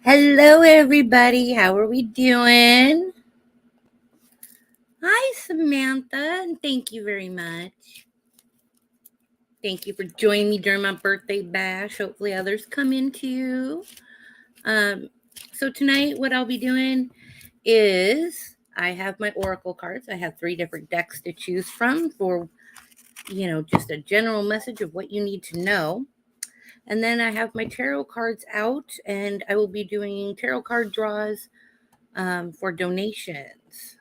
Hello, everybody. How are we doing? Hi, Samantha, and thank you very much. Thank you for joining me during my birthday bash. Hopefully, others come in too. So tonight, what I'll be doing is I have my oracle cards. I have 3 different decks to choose from for, just a general message of what you need to know. And then I have my tarot cards out, and I will be doing tarot card draws for donations.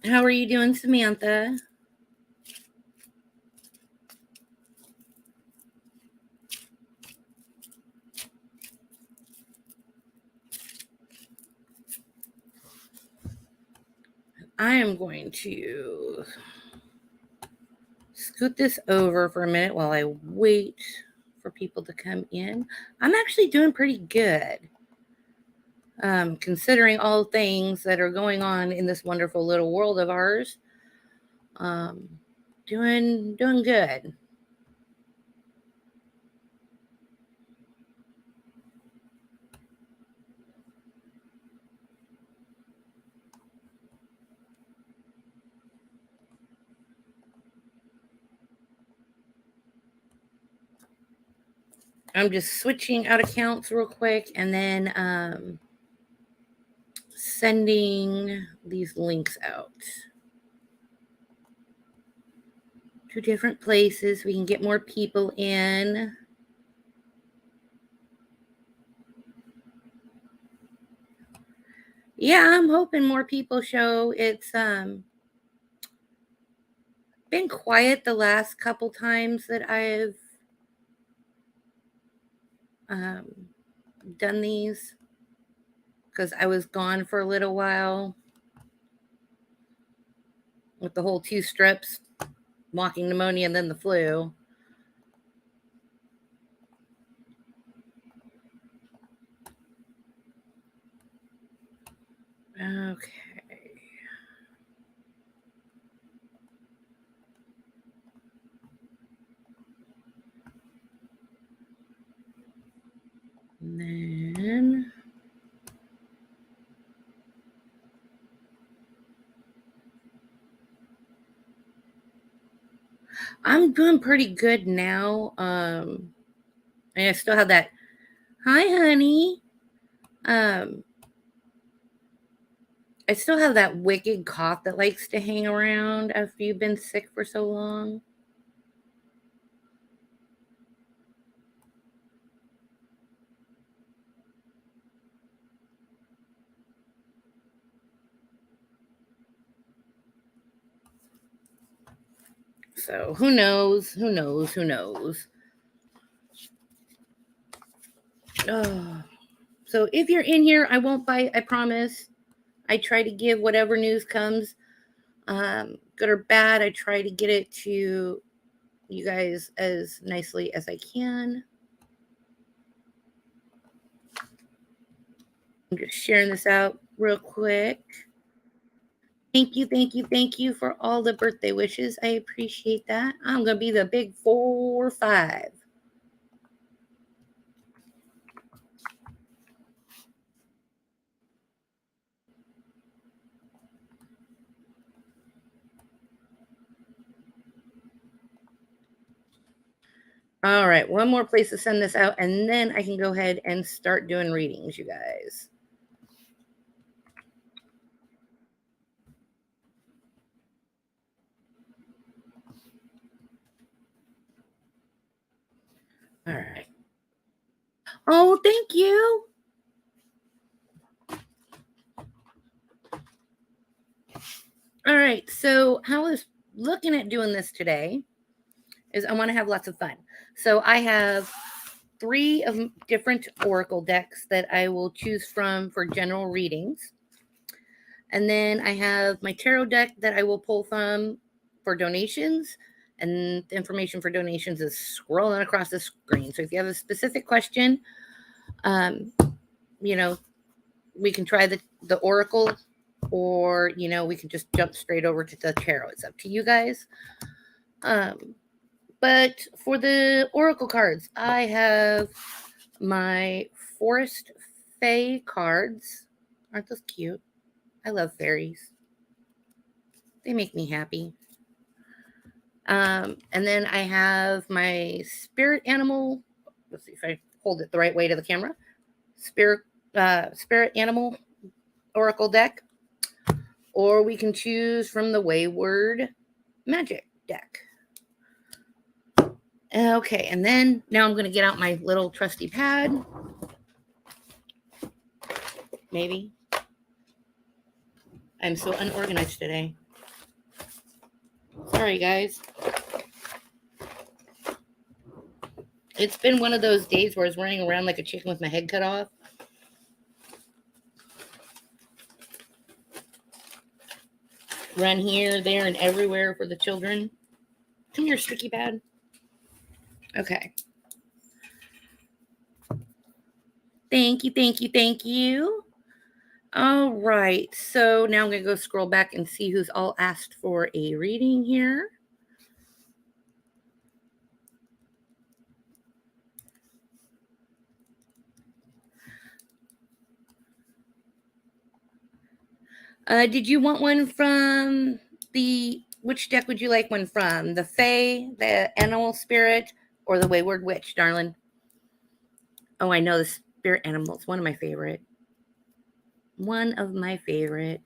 How are you doing, Samantha? I am going to scoot this over for a minute while I wait for people to come in. I'm actually doing pretty good, considering all things that are going on in this wonderful little world of ours. Doing good. I'm just switching out accounts real quick and then sending these links out to different places. We can get more people in. Yeah, I'm hoping more people show. It's been quiet the last couple times that I've done these because I was gone for a little while with the whole 2 strips, walking pneumonia, and then the flu. Okay. And then I'm doing pretty good now. And I still have that. Hi, honey. I still have that wicked cough that likes to hang around after you've been sick for so long. So who knows? Who knows? Who knows? Oh. So if you're in here, I won't bite. I promise. I try to give whatever news comes, good or bad. I try to get it to you guys as nicely as I can. I'm just sharing this out real quick. Thank you for all the birthday wishes. I appreciate that. I'm going to be the big 4-5. All right, one more place to send this out, and then I can go ahead and start doing readings, you guys. All right. Oh, thank you. All right, so how I was looking at doing this today is I want to have lots of fun. So I have 3 of different oracle decks that I will choose from for general readings. And then I have my tarot deck that I will pull from for donations. And the information for donations is scrolling across the screen. So if you have a specific question, we can try the oracle or, we can just jump straight over to the tarot. It's up to you guys. But for the oracle cards, I have my Forest Fae cards. Aren't those cute? I love fairies. They make me happy. And then I have my spirit animal. Let's see if I hold it the right way to the camera. Spirit animal oracle deck. Or we can choose from the Wayward Magic deck. Okay, and then now I'm going to get out my little trusty pad. Maybe. I'm so unorganized today. Sorry, guys. It's been one of those days where I was running around like a chicken with my head cut off. Run here, there, and everywhere for the children. Come here, sticky pad. Okay. Thank you, thank you, thank you. All right. So now I'm going to go scroll back and see who's all asked for a reading here. Did you want one from which deck would you like one from? The Fae, the Animal Spirit, or the Wayward Witch, darling? Oh, I know the Spirit Animal. It's one of my favorite. One of my favorite.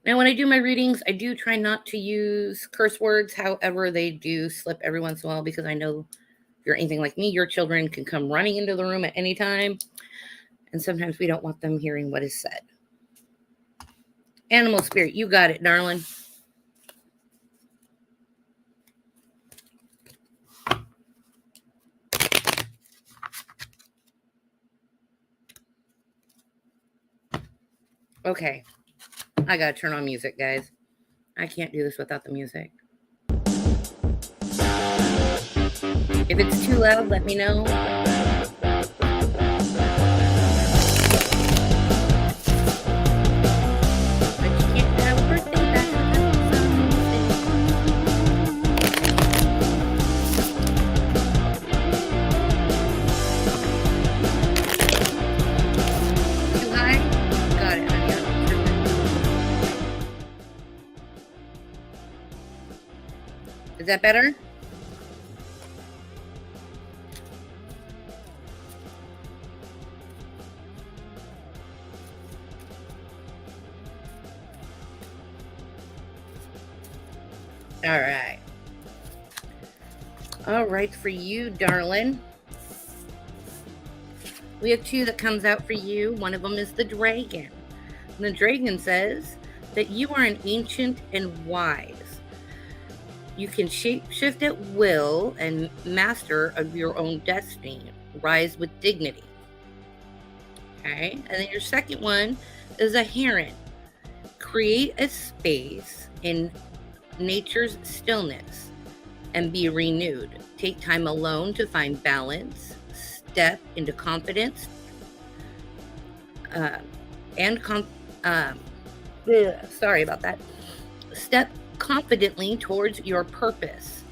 Now, when I do my readings, I do try not to use curse words. However, they do slip every once in a while because I know if you're anything like me, your children can come running into the room at any time. And sometimes we don't want them hearing what is said. Animal Spirit, you got it, darling. Okay. I gotta turn on music, guys. I can't do this without the music. If it's too loud, let me know. But you can't have a birthday bash without some music. Too high? Got it, honey. Is that better? All right. All right, for you, darling. We have two that comes out for you. One of them is the dragon. And the dragon says that you are an ancient and wise. You can shape-shift at will and master of your own destiny. Rise with dignity. Okay. And then your second one is a heron. Create a space in nature's stillness and be renewed. Take time alone to find balance. Step into confidence sorry about that. Step confidently towards your purpose.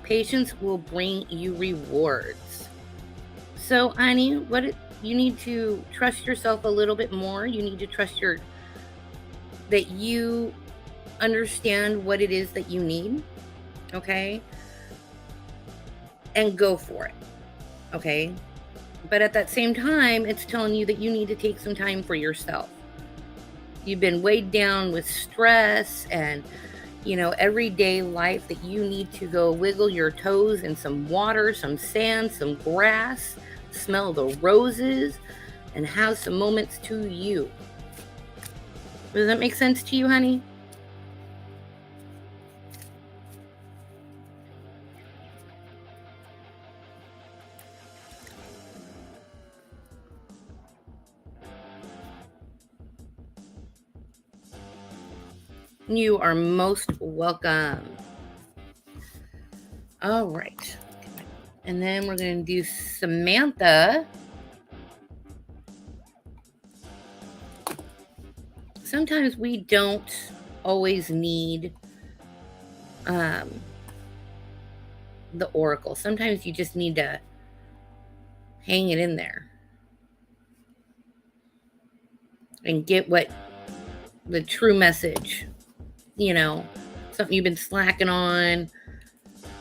Patience will bring you rewards. So, honey, you need to trust yourself a little bit more. You need to trust that you understand what it is that you need, okay? And go for it, okay? But at that same time, it's telling you that you need to take some time for yourself. You've been weighed down with stress and, everyday life, that you need to go wiggle your toes in some water, some sand, some grass, smell the roses, and have some moments to you. Does that make sense to you, honey? You are most welcome. All right. And then we're going to do Samantha. Sometimes we don't always need the oracle. Sometimes you just need to hang it in there and get what the true message, something you've been slacking on,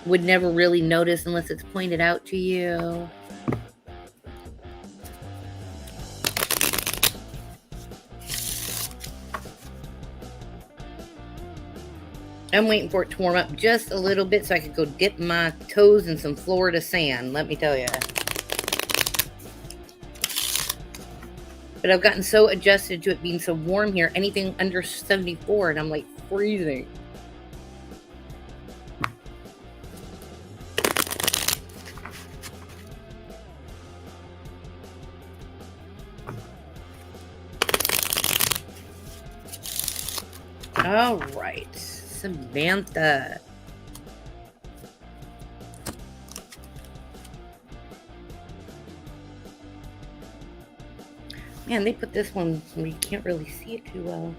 would never really notice unless it's pointed out to you. I'm waiting for it to warm up just a little bit so I could go dip my toes in some Florida sand, let me tell you. But I've gotten so adjusted to it being so warm here, anything under 74, and I'm like freezing. All right, Samantha. Man, they put this one where you can't really see it too well.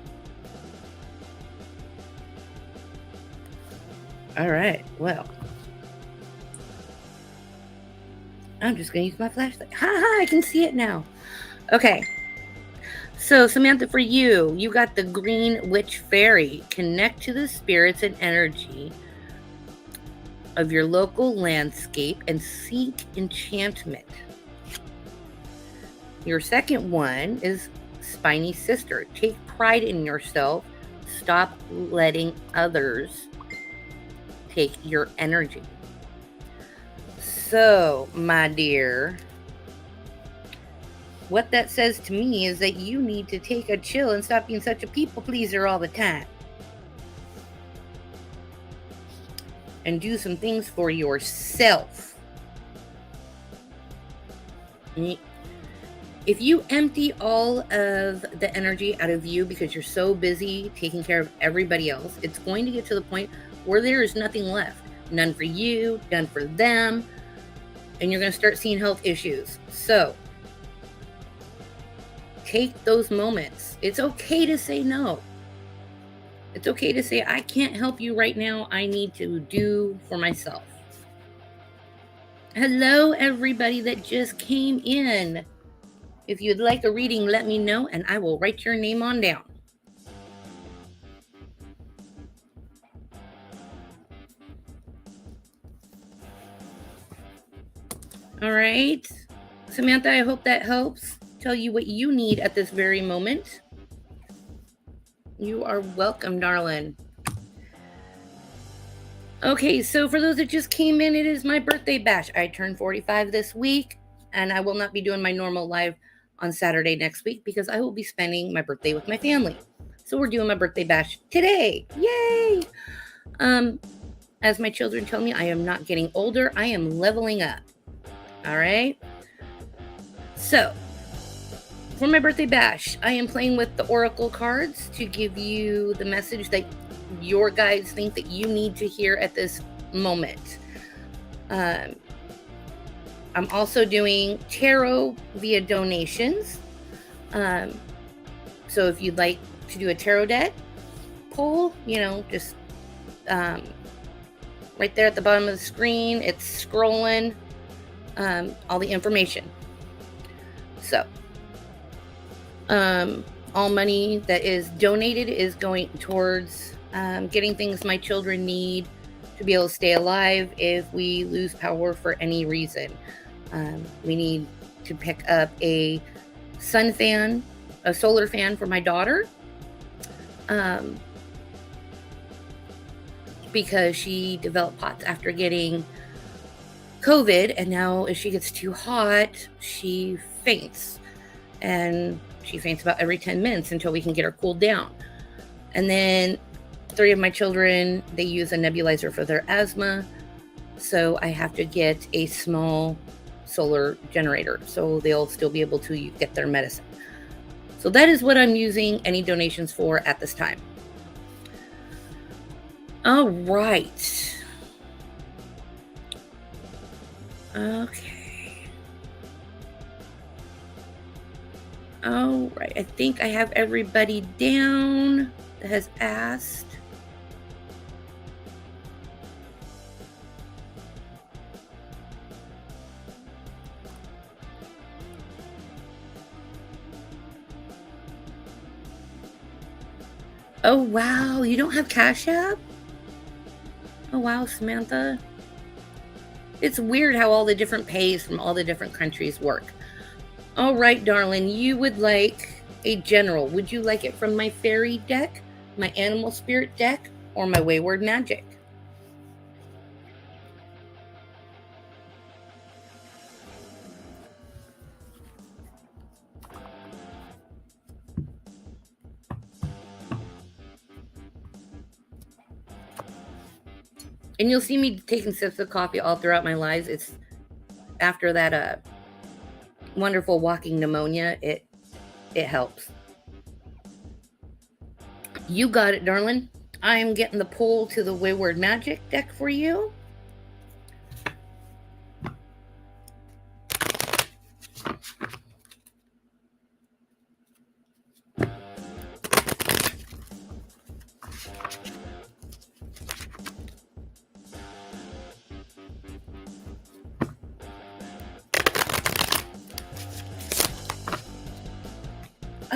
All right, well. I'm just going to use my flashlight. Ha, I can see it now. Okay. So, Samantha, for you, you got the Green Witch Fairy. Connect to the spirits and energy of your local landscape and seek enchantment. Your second one is Spiny Sister. Take pride in yourself. Stop letting others take your energy. So, my dear, what that says to me is that you need to take a chill and stop being such a people pleaser all the time. And do some things for yourself. If you empty all of the energy out of you because you're so busy taking care of everybody else, it's going to get to the point where there is nothing left. None for you, none for them. And you're going to start seeing health issues. So, take those moments. It's okay to say no. It's okay to say, I can't help you right now. I need to do for myself. Hello, everybody that just came in. If you'd like a reading, let me know, and I will write your name on down. All right. Samantha, I hope that helps tell you what you need at this very moment. You are welcome, darling. Okay, so for those that just came in, it is my birthday bash. I turned 45 this week, and I will not be doing my normal live on Saturday next week because I will be spending my birthday with my family. So we're doing my birthday bash today. Yay! As my children tell me, I am not getting older. I am leveling up. All right? So, for my birthday bash, I am playing with the oracle cards to give you the message that your guides think that you need to hear at this moment. I'm also doing tarot via donations. So if you'd like to do a tarot deck pull, just right there at the bottom of the screen, it's scrolling all the information. So, all money that is donated is going towards getting things my children need to be able to stay alive if we lose power for any reason. We need to pick up a solar fan for my daughter, because she developed POTS after getting COVID, and now if she gets too hot, she faints. And she faints about every 10 minutes until we can get her cooled down. And then 3 of my children, they use a nebulizer for their asthma. So I have to get a small solar generator so they'll still be able to get their medicine. So that is what I'm using any donations for at this time. All right. Okay. All right. I think I have everybody down that has asked. Oh, wow. You don't have Cash App? Oh, wow, Samantha. It's weird how all the different pays from all the different countries work. All right, darling, you would like a general. Would you like it from my fairy deck, my animal spirit deck, or my wayward magic? And you'll see me taking sips of coffee all throughout my lives. It's after that wonderful walking pneumonia, it helps. You got it, darling. I am getting the pull to the wayward magic deck for you.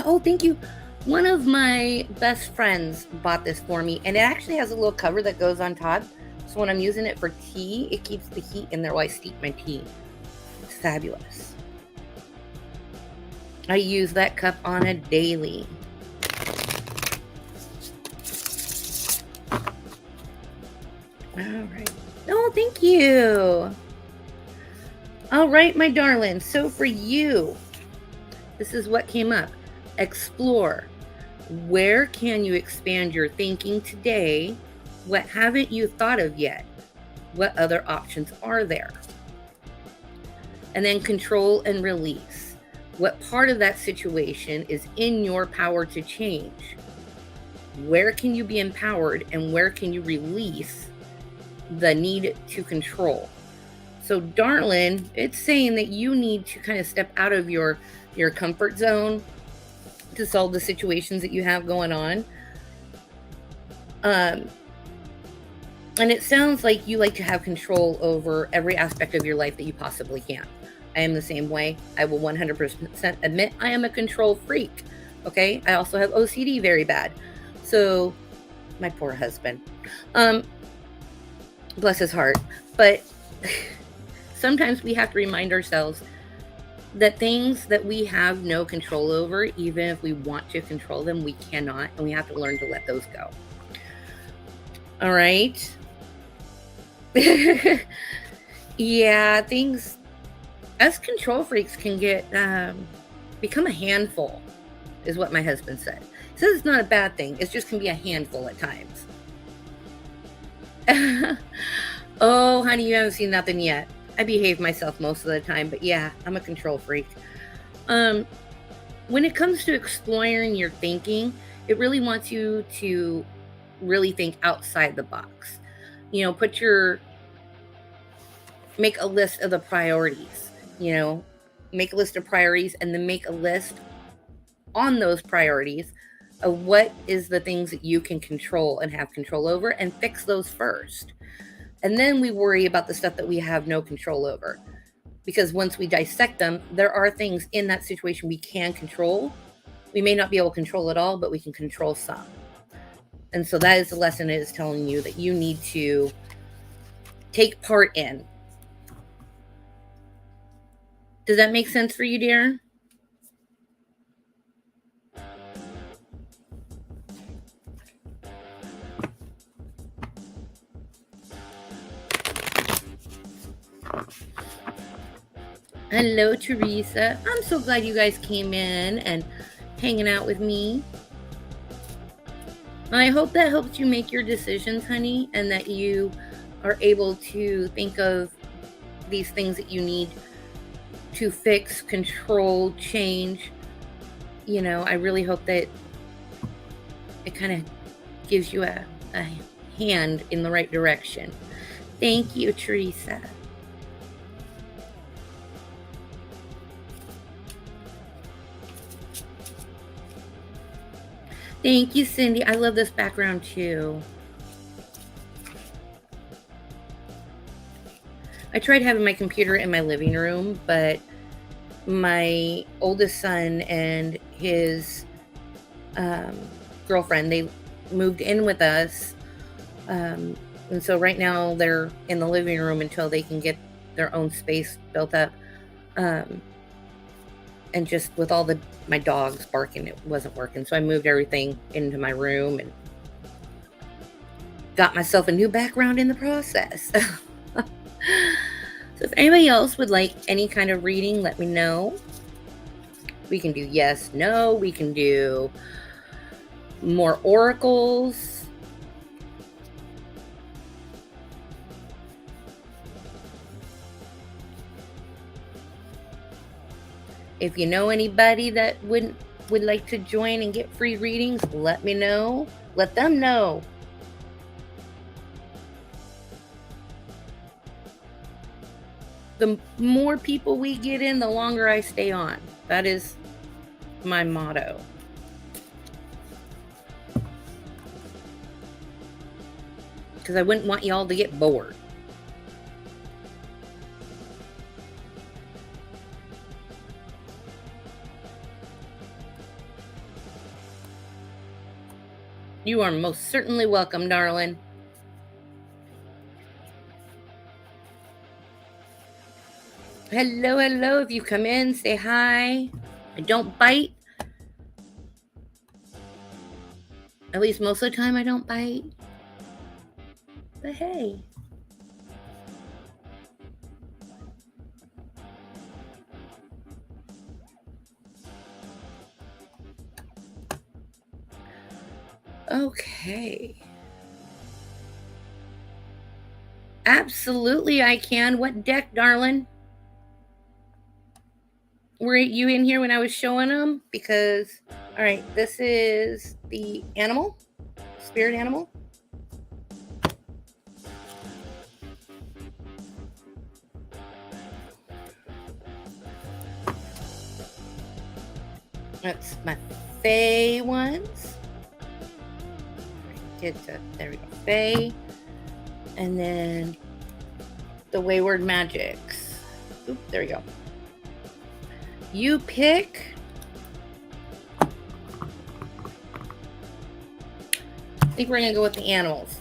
Oh, thank you. One of my best friends bought this for me, and it actually has a little cover that goes on top. So when I'm using it for tea, it keeps the heat in there while I steep my tea. It's fabulous. I use that cup on a daily. All right. Oh, thank you. All right, my darling. So for you, this is what came up. Explore. Where can you expand your thinking today? What haven't you thought of yet? What other options are there? And then control and release. What part of that situation is in your power to change? Where can you be empowered and where can you release the need to control? So, darling, it's saying that you need to kind of step out of your comfort zone to solve the situations that you have going on. And it sounds like you like to have control over every aspect of your life that you possibly can. I am the same way. I will 100% admit I am a control freak. Okay. I also have OCD very bad. So my poor husband, bless his heart. But sometimes we have to remind ourselves that things that we have no control over, even if we want to control them, we cannot. And we have to learn to let those go. All right. Yeah, things, us control freaks can get, become a handful, is what my husband said. He says it's not a bad thing. It just can be a handful at times. Oh, honey, you haven't seen nothing yet. I behave myself most of the time, but yeah, I'm a control freak. When it comes to exploring your thinking, it really wants you to really think outside the box. You know, make a list of the priorities, make a list of priorities and then make a list on those priorities of what is the things that you can control and have control over and fix those first. And then we worry about the stuff that we have no control over. Because once we dissect them, there are things in that situation we can control. We may not be able to control it all, but we can control some. And so that is the lesson it is telling you that you need to take part in. Does that make sense for you, dear? Hello, Teresa. I'm so glad you guys came in and hanging out with me. I hope that helps you make your decisions, honey, and that you are able to think of these things that you need to fix, control, change. I really hope that it kind of gives you a hand in the right direction. Thank you, Teresa. Thank you, Cindy. I love this background too. I tried having my computer in my living room, but my oldest son and his girlfriend, they moved in with us. And so right now they're in the living room until they can get their own space built up. And just with all my dogs barking, it wasn't working. So I moved everything into my room and got myself a new background in the process. So if anybody else would like any kind of reading, let me know. We can do yes, no. We can do more oracles. If you know anybody that would like to join and get free readings, let me know. Let them know. The more people we get in, the longer I stay on. That is my motto. Because I wouldn't want y'all to get bored. You are most certainly welcome, darling. Hello, hello. If you come in, say hi. I don't bite. At least most of the time I don't bite. But hey. Okay. Absolutely I can. What deck, darling? Were you in here when I was showing them? Because, all right, this is the animal, spirit animal. That's my Fae ones. There we go, Fae. And then the Wayward Magics. Oop, there we go. You pick. I think we're going to go with the animals.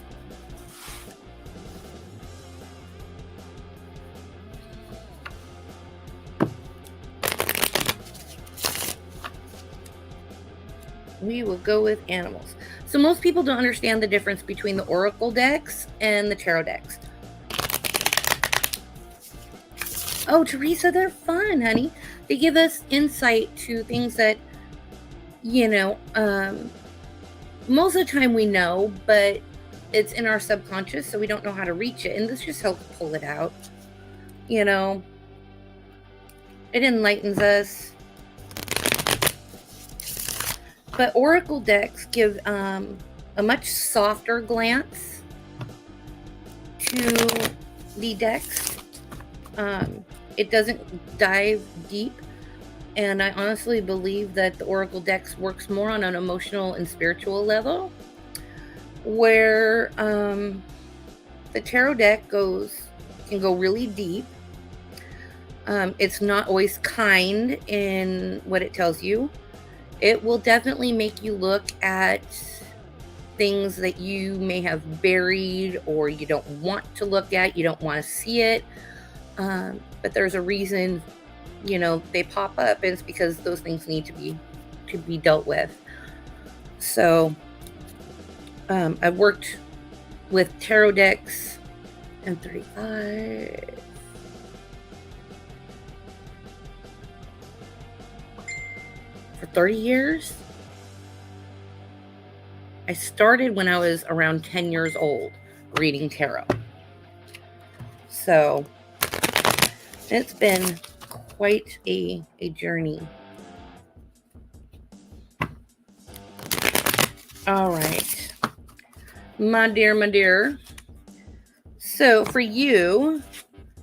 We will go with animals. So most people don't understand the difference between the oracle decks and the tarot decks. Oh, Teresa, they're fun, honey. They give us insight to things that, you know, most of the time we know, but it's in our subconscious, so we don't know how to reach it. And this just helps pull it out. You know, it enlightens us. But oracle decks give a much softer glance to the decks. It doesn't dive deep. And I honestly believe that the oracle decks works more on an emotional and spiritual level, where the tarot deck can go really deep. It's not always kind in what it tells you. It will definitely make you look at things that you may have buried or you don't want to look at. You don't want to see it. But there's a reason, you know, they pop up. And it's because those things need to be dealt with. So I've worked with tarot decks and 35. For 30 years. I started when I was around 10 years old reading tarot. So it's been quite a journey. All right. My dear. So for you,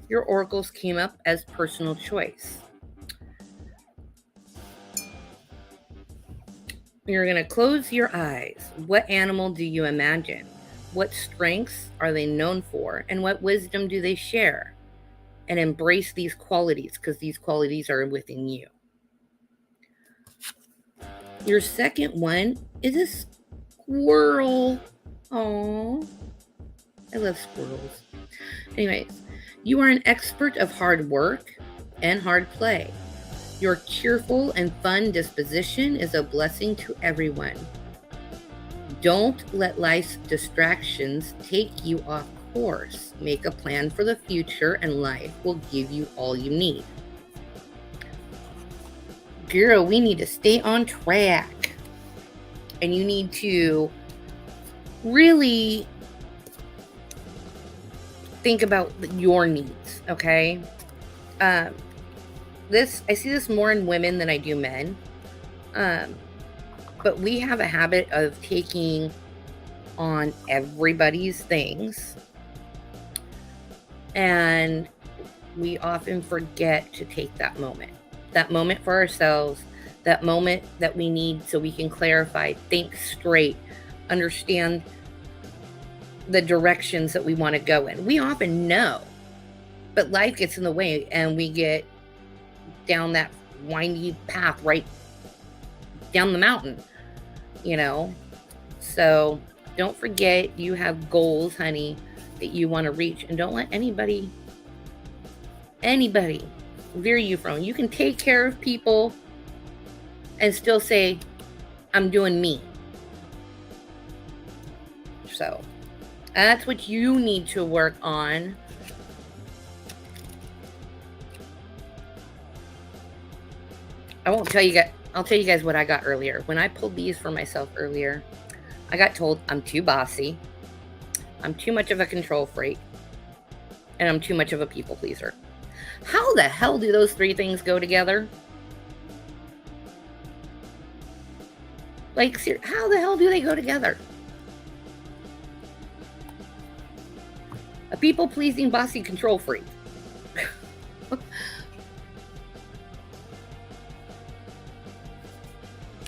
your oracles came up as personal choice. You're going to close your eyes. What animal do you imagine? What strengths are they known for? And what wisdom do they share? And embrace these qualities, because these qualities are within you. Your second one is a squirrel. Oh, I love squirrels. Anyways, you are an expert of hard work and hard play. Your cheerful and fun disposition is a blessing to everyone. Don't let life's distractions take you off course. Make a plan for the future, and life will give you all you need. Girl, we need to stay on track. And you need to really think about your needs, okay? I see this more in women than I do men. But we have a habit of taking on everybody's things. And we often forget to take that moment for ourselves, that moment that we need so we can clarify, think straight, understand the directions that we want to go in. We often know, but life gets in the way and we get down that windy path right down the mountain, So don't forget you have goals, honey, that you want to reach, and don't let anybody veer you from. You can take care of people and still say, I'm doing me. So that's what you need to work on. I'll tell you guys what I got earlier. When I pulled these for myself earlier, I got told I'm too bossy, I'm too much of a control freak, and I'm too much of a people pleaser. How the hell do those three things go together? Like, how the hell do they go together? A people-pleasing, bossy control freak.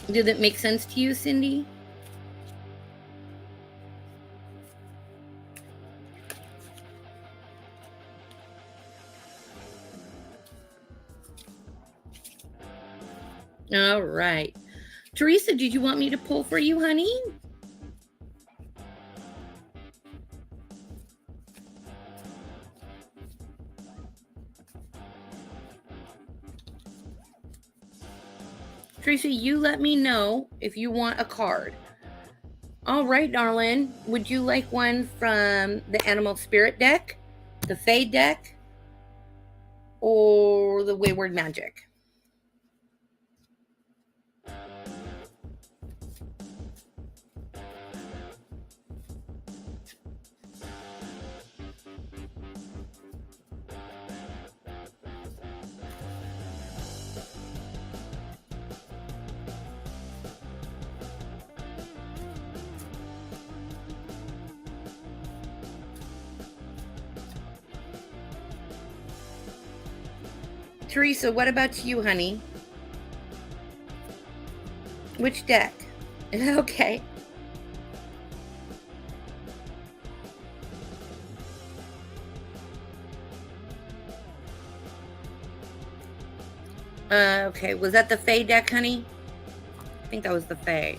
Did it make sense to you, Cindy? All right. Teresa, did you want me to pull for you, honey? Teresa, you let me know if you want a card. All right, darling. Would you like one from the Animal Spirit deck, the Fae deck, or the Wayward Magic? Teresa, what about you, honey? Which deck? Okay. Okay, was that the Fae deck, honey? I think that was the Fae.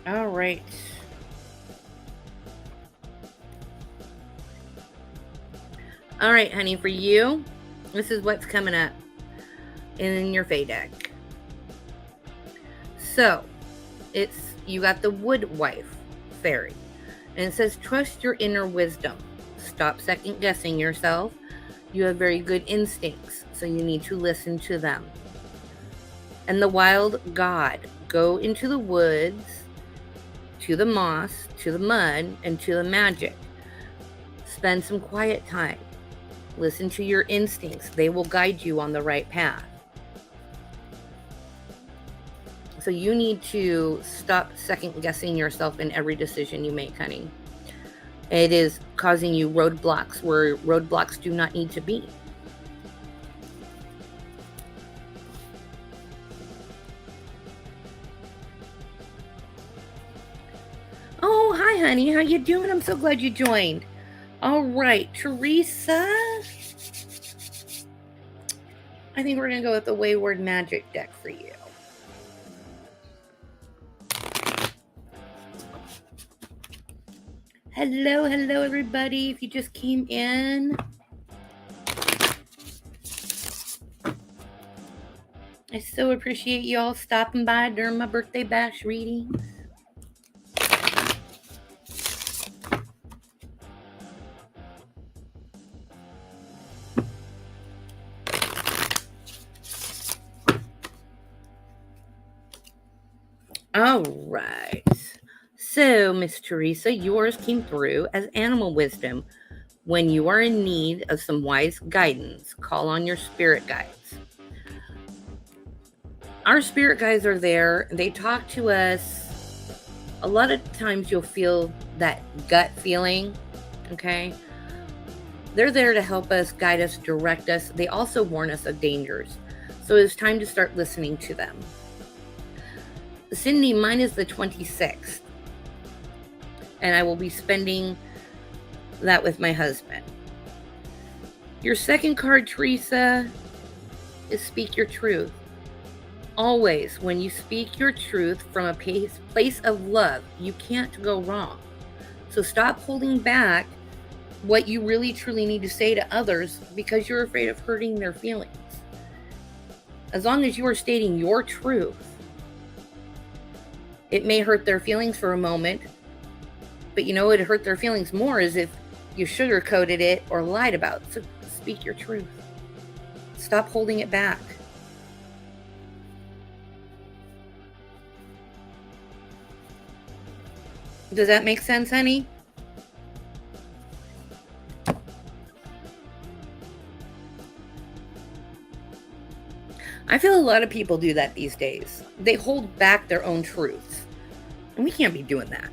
All right. All right, honey, for you, this is what's coming up in your Fae deck. So, you got the Wood Wife Fairy. And it says, trust your inner wisdom. Stop second guessing yourself. You have very good instincts, so you need to listen to them. And the Wild God, go into the woods, to the moss, to the mud, and to the magic. Spend some quiet time. Listen to your instincts. They will guide you on the right path. So you need to stop second guessing yourself in every decision you make, honey. It is causing you roadblocks where roadblocks do not need to be. Oh, hi, honey. How you doing? I'm so glad you joined. All right, Teresa. I think we're going to go with the Wayward Magic deck for you. Hello, everybody. If you just came in, I so appreciate you all stopping by during my birthday bash readings. All right. So, Miss Teresa, yours came through as animal wisdom. When you are in need of some wise guidance, call on your spirit guides. Our spirit guides are there. They talk to us. A lot of times you'll feel that gut feeling, okay? They're there to help us, guide us, direct us. They also warn us of dangers. So it's time to start listening to them. Cindy, mine is the 26th. And I will be spending that with my husband. Your second card, Teresa, is speak your truth. Always, when you speak your truth from a place of love, you can't go wrong. So stop holding back what you really truly need to say to others because you're afraid of hurting their feelings. As long as you are stating your truth, it may hurt their feelings for a moment, but you know what would hurt their feelings more is if you sugarcoated it or lied about it. So speak your truth. Stop holding it back. Does that make sense, honey? I feel a lot of people do that these days. They hold back their own truths. And we can't be doing that.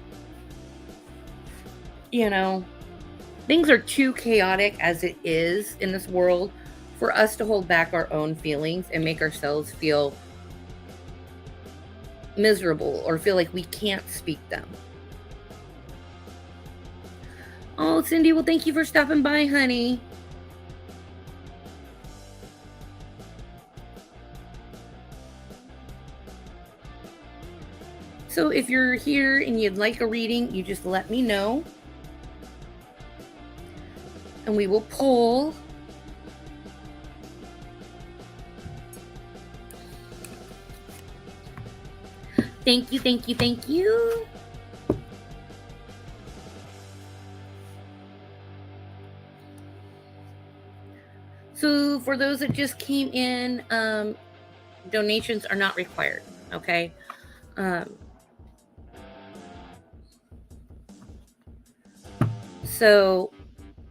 You know, things are too chaotic as it is in this world for us to hold back our own feelings and make ourselves feel miserable or feel like we can't speak them. Oh, Cindy, well, thank you for stopping by, honey. So if you're here and you'd like a reading, you just let me know. And we will pull. Thank you, thank you, thank you. So for those that just came in, donations are not required, okay? So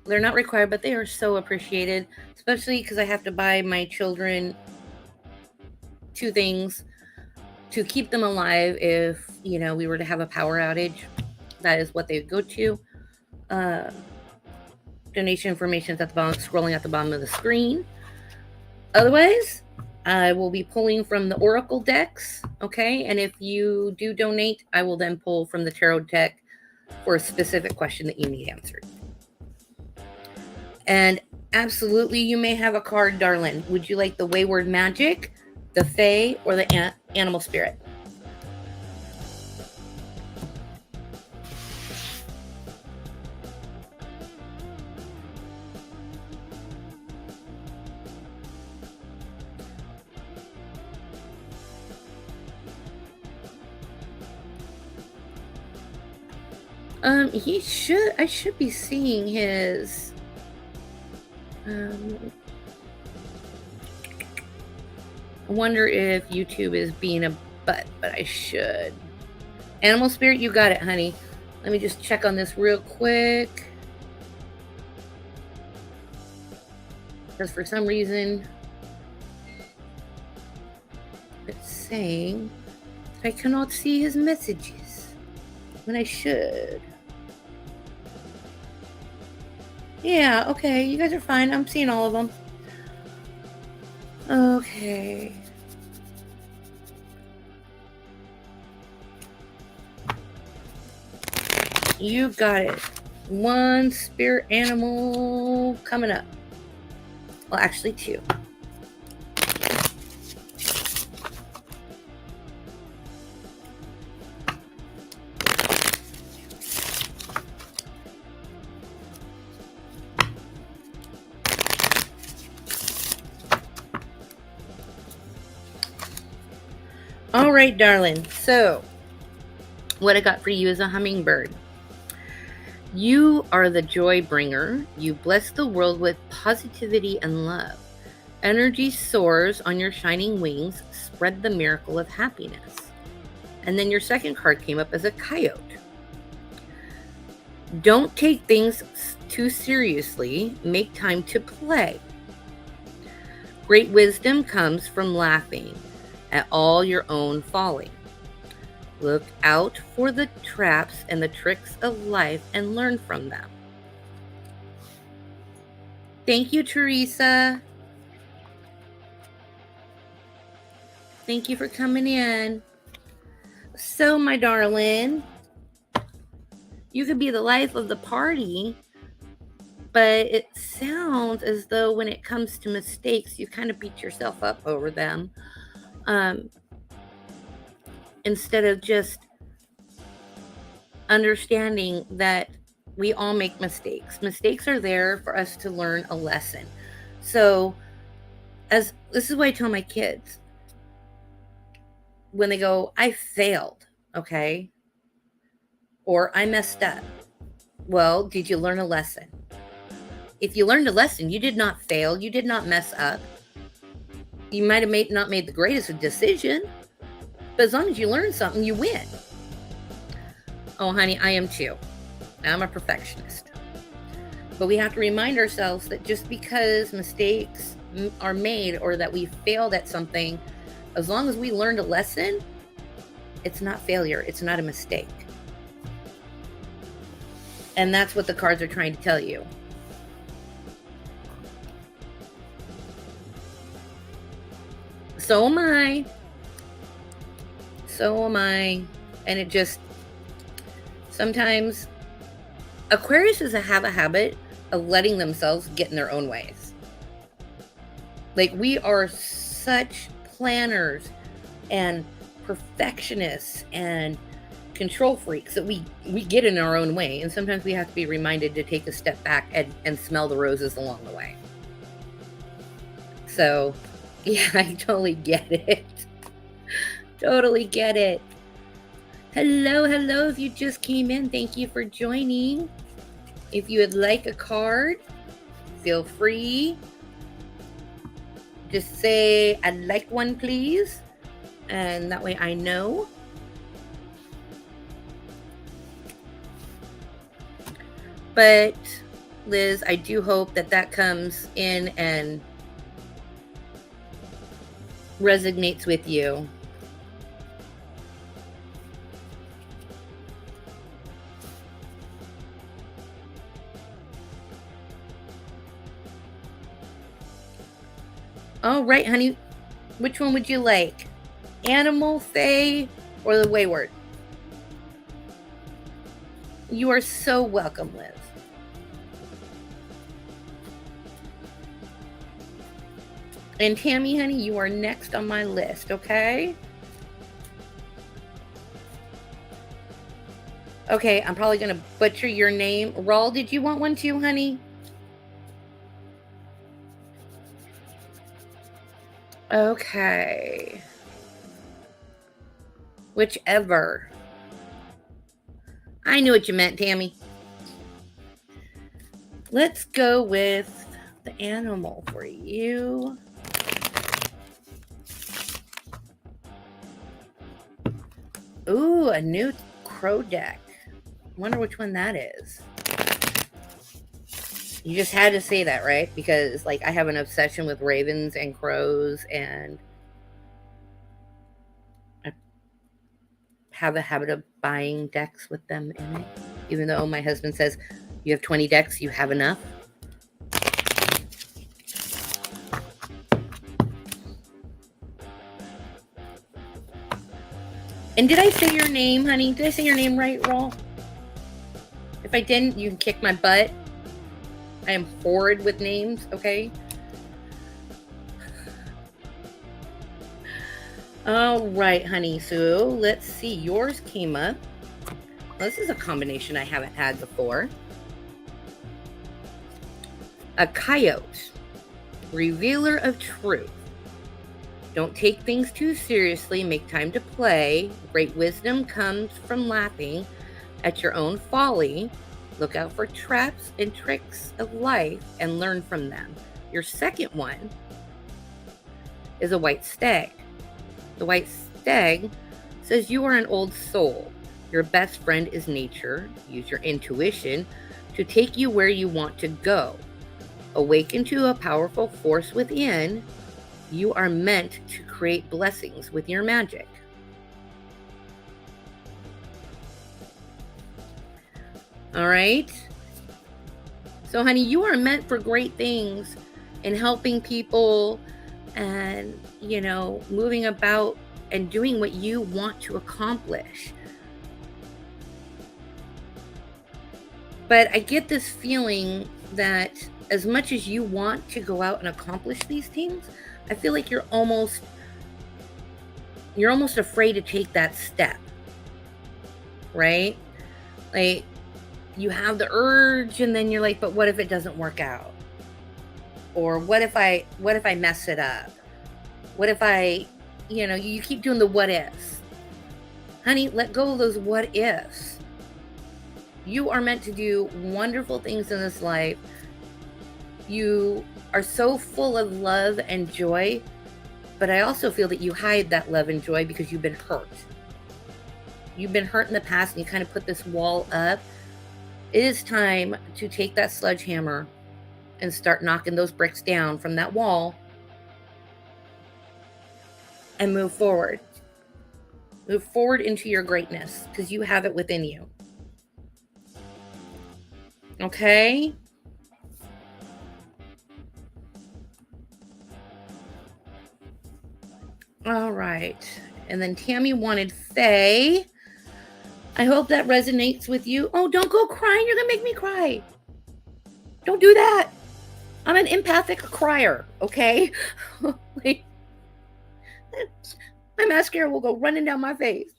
they're not required, but they are so appreciated, especially because I have to buy my children 2 things to keep them alive if, you know, we were to have a power outage. That is what they would go to. Donation information is at the bottom, scrolling at the bottom of the screen. Otherwise, I will be pulling from the Oracle decks, okay? And if you do donate, I will then pull from the Tarot deck for a specific question that you need answered. And absolutely, you may have a card, darling. Would you like the Wayward Magic, the Fae, or the Animal Spirit? I should be seeing his, I wonder if YouTube is being a butt, but I should. Animal Spirit, you got it, honey. Let me just check on this real quick. because for some reason it's saying I cannot see his messages when I should. Yeah, okay, you guys are fine. I'm seeing all of them. Okay. You got it. One spirit animal coming up. Well, actually two. All right, darling. So, what I got for you is a hummingbird. You are the joy bringer. You bless the world with positivity and love. Energy soars on your shining wings. Spread the miracle of happiness. And then your second card came up as a coyote. Don't take things too seriously. Make time to play. Great wisdom comes from laughing at all your own folly. Look out for the traps and the tricks of life and learn from them. Thank you, Teresa. Thank you for coming in. So, my darling, you could be the life of the party, but it sounds as though when it comes to mistakes, you kind of beat yourself up over them. Instead of just understanding that we all make mistakes. Mistakes are there for us to learn a lesson. So, this is what I tell my kids when they go, I failed, okay? Or I messed up. Well, did you learn a lesson? If you learned a lesson, you did not fail. You did not mess up. You might have not made the greatest decision, but as long as you learn something, you win. Oh, honey, I am too. I'm a perfectionist. But we have to remind ourselves that just because mistakes are made or that we failed at something, as long as we learned a lesson, it's not failure. It's not a mistake. And that's what the cards are trying to tell you. So am I. So am I. And it just, sometimes Aquarius have a habit of letting themselves get in their own ways. Like, we are such planners and perfectionists and control freaks that we get in our own way. And sometimes we have to be reminded to take a step back and smell the roses along the way. So, yeah, I totally get it. Totally get it. Hello, hello. If you just came in, thank you for joining. If you would like a card, feel free. Just say, I'd like one, please. And that way I know. But, Liz, I do hope that comes in and resonates with you. All right, honey. Which one would you like? Animal, Fae, or the Wayward? You are so welcome, Liz. And Tammy, honey, you are next on my list, okay? Okay, I'm probably going to butcher your name. Rawl, did you want one too, honey? Okay. Whichever. I knew what you meant, Tammy. Let's go with the animal for you. Ooh, a new crow deck. Wonder which one that is. You just had to say that, right? Because, like, I have an obsession with ravens and crows, and I have a habit of buying decks with them in it. Even though my husband says, you have 20 decks, you have enough. And did I say your name, honey? Did I say your name right, Raw? If I didn't, you can kick my butt. I am horrid with names, okay? All right, honey. So let's see. Yours came up. Well, this is a combination I haven't had before. A coyote, revealer of truth. Don't take things too seriously. Make time to play. Great wisdom comes from laughing at your own folly. Look out for traps and tricks of life and learn from them. Your second one is a white stag. The white stag says you are an old soul. Your best friend is nature. Use your intuition to take you where you want to go. Awaken to a powerful force within. You are meant to create blessings with your magic. All right? So, honey, you are meant for great things in helping people and, moving about and doing what you want to accomplish. But I get this feeling that as much as you want to go out and accomplish these things, I feel like you're almost afraid to take that step, right? Like, you have the urge and then you're like, but what if it doesn't work out? Or what if I mess it up? What if you keep doing the what ifs. Honey, let go of those what ifs. You are meant to do wonderful things in this life. You are so full of love and joy, but I also feel that you hide that love and joy because you've been hurt. You've been hurt in the past and you kind of put this wall up. It is time to take that sledgehammer and start knocking those bricks down from that wall and move forward. Move forward into your greatness because you have it within you. Okay? All right. And then Tammy wanted Faye. I hope that resonates with you. Oh, don't go crying. You're going to make me cry. Don't do that. I'm an empathic crier, okay? Like, my mascara will go running down my face.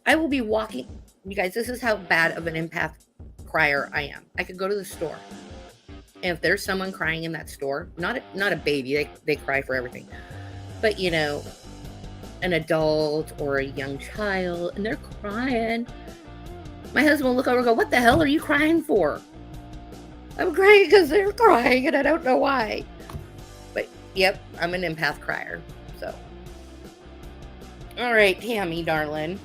I will be walking. You guys, this is how bad of an empath crier I am. I could go to the store, and if there's someone crying in that store, not a baby, they cry for everything, but an adult or a young child, and they're crying, my husband will look over and go, what the hell are you crying for? I'm crying because they're crying and I don't know why. But yep, I'm an empath crier. So, all right, Tammy, darling.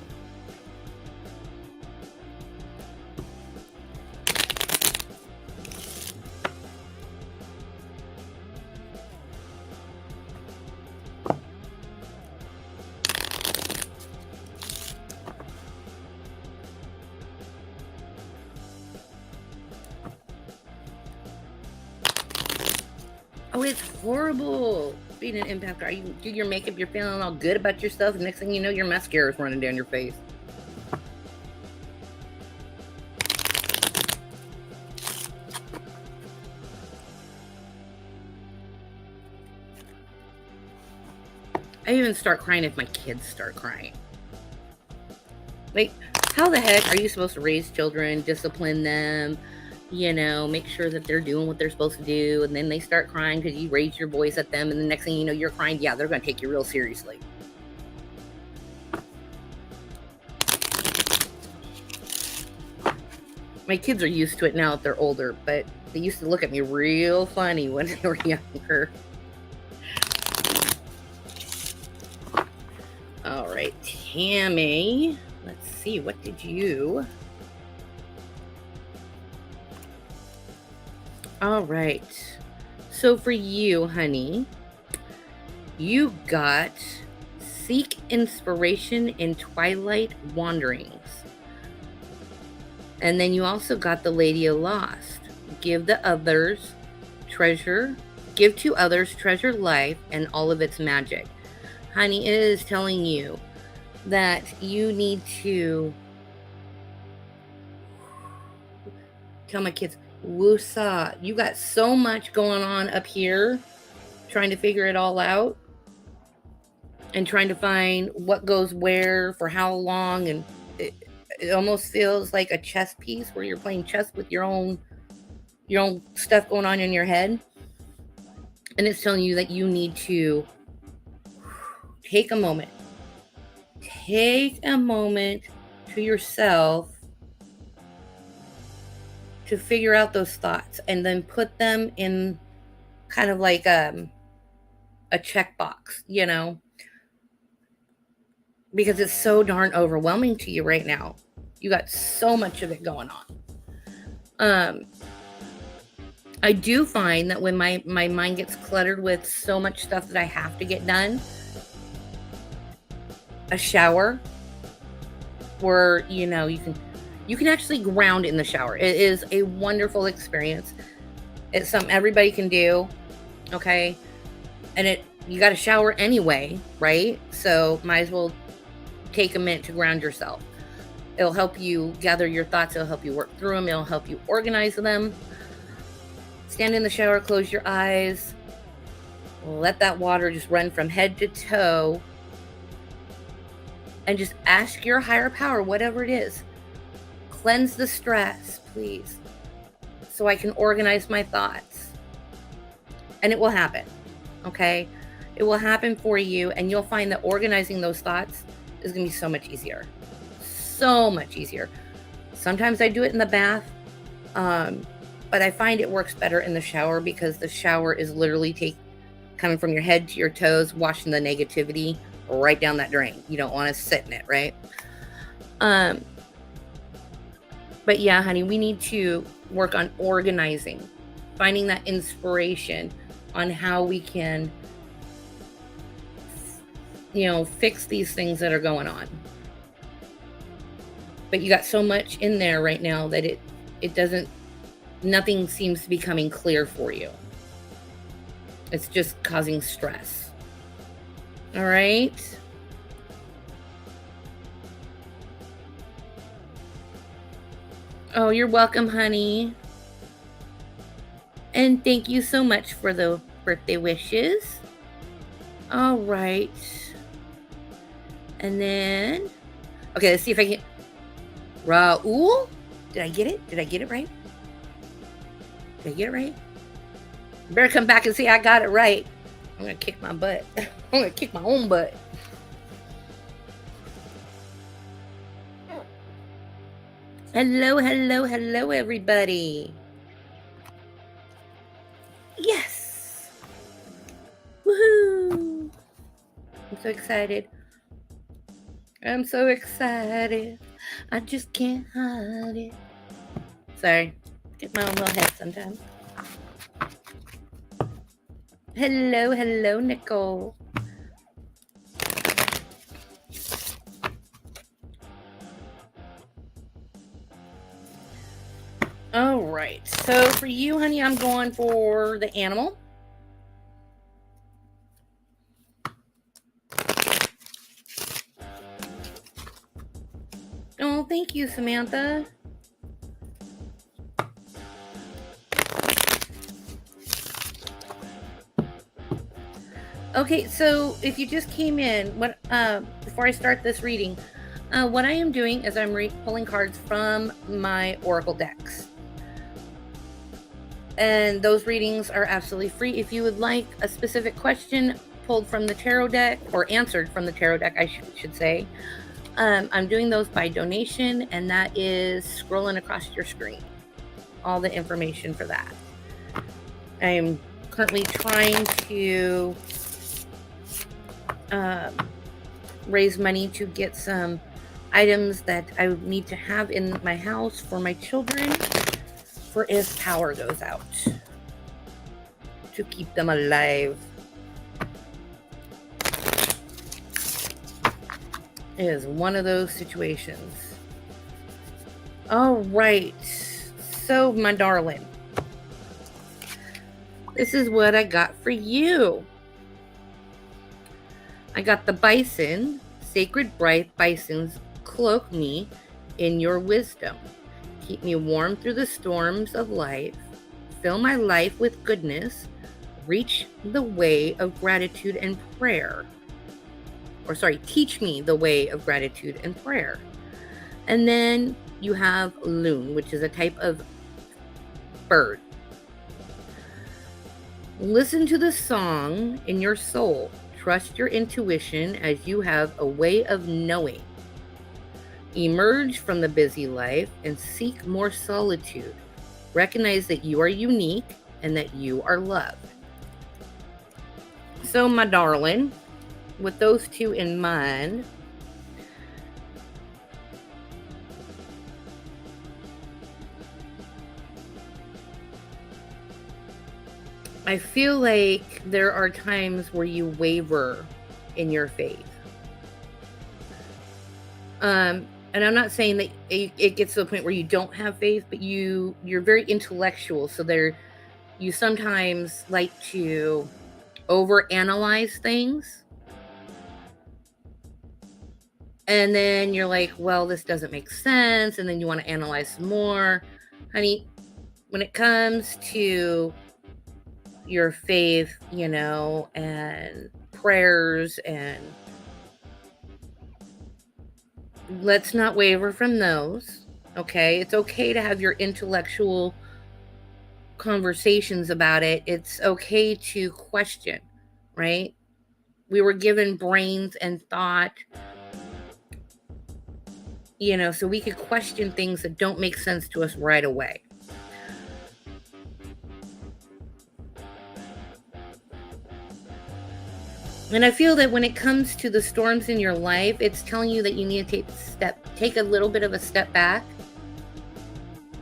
Oh, it's horrible being an empath crier. You do your makeup, you're feeling all good about yourself, and next thing you know, your mascara is running down your face. I even start crying if my kids start crying. Like, how the heck are you supposed to raise children, discipline them, make sure that they're doing what they're supposed to do, and then they start crying because you raise your voice at them, and the next thing you know, you're crying. Yeah, they're going to take you real seriously. My kids are used to it now that they're older, but they used to look at me real funny when they were younger. All right, Tammy. Let's see, what did you All right. So for you, honey, you got seek inspiration in twilight wanderings. And then you also got the Lady of Lost. Give to others treasure life and all of its magic. Honey, it is telling you that you need to tell my kids, woosah. You got so much going on up here, trying to figure it all out and trying to find what goes where for how long. And it almost feels like a chess piece where you're playing chess with your own stuff going on in your head. And it's telling you that you need to take a moment to yourself to figure out those thoughts and then put them in kind of like a checkbox, because it's so darn overwhelming to you right now. You got so much of it going on. I do find that when my mind gets cluttered with so much stuff that I have to get done, a shower where, you can actually ground in the shower. It is a wonderful experience. It's something everybody can do. Okay. And you got to shower anyway, right? So might as well take a minute to ground yourself. It'll help you gather your thoughts. It'll help you work through them. It'll help you organize them. Stand in the shower, close your eyes. Let that water just run from head to toe. And just ask your higher power, whatever it is, cleanse the stress, please, so I can organize my thoughts. And it will happen, okay? It will happen for you, and you'll find that organizing those thoughts is going to be so much easier. So much easier. Sometimes I do it in the bath, but I find it works better in the shower because the shower is literally coming from your head to your toes, washing the negativity right down that drain. You don't want to sit in it, right? But yeah, honey, we need to work on organizing, finding that inspiration on how we can, fix these things that are going on. But you got so much in there right now that nothing seems to be coming clear for you. It's just causing stress. All right. Oh, you're welcome, honey. And thank you so much for the birthday wishes. All right. And then, okay, let's see if I can. Raul? Did I get it? Did I get it right? Did I get it right? You better come back and see I got it right. I'm going to kick my butt. I'm going to kick my own butt. Hello, hello, hello, everybody. Yes. Woohoo. I'm so excited. I'm so excited. I just can't hide it. Sorry. Get my own little head sometimes. Hello, hello, Nicole. All right. So for you, honey, I'm going for the animal. Oh, thank you, Samantha. Okay, so if you just came in, before I start this reading, what I am doing is I'm pulling cards from my Oracle decks. And those readings are absolutely free. If you would like a specific question pulled from the tarot deck, or answered from the tarot deck, I should say, I'm doing those by donation, and that is scrolling across your screen. All the information for that. I'm currently trying to raise money to get some items that I need to have in my house for my children for if power goes out. to keep them alive. It is one of those situations. All right. So, my darling, this is what I got for you. I got the bison. Sacred bright bisons, cloak me in your wisdom. Keep me warm through the storms of life. Fill my life with goodness. Reach the way of gratitude and prayer. Teach me the way of gratitude and prayer. And then you have loon, which is a type of bird. Listen to the song in your soul. Trust your intuition as you have a way of knowing. Emerge from the busy life and seek more solitude. Recognize that you are unique and that you are loved. So, my darling, with those two in mind, I feel like there are times where you waver in your faith. And I'm not saying that it gets to the point where you don't have faith, but you're very intellectual. So you sometimes like to overanalyze things. And then you're like, well, this doesn't make sense. And then you want to analyze some more. Honey, when it comes to your faith, and prayers, and let's not waver from those. Okay. It's okay to have your intellectual conversations about it. It's okay to question, right? We were given brains and thought, so we could question things that don't make sense to us right away. And I feel that when it comes to the storms in your life, it's telling you that you need to take a little bit of a step back,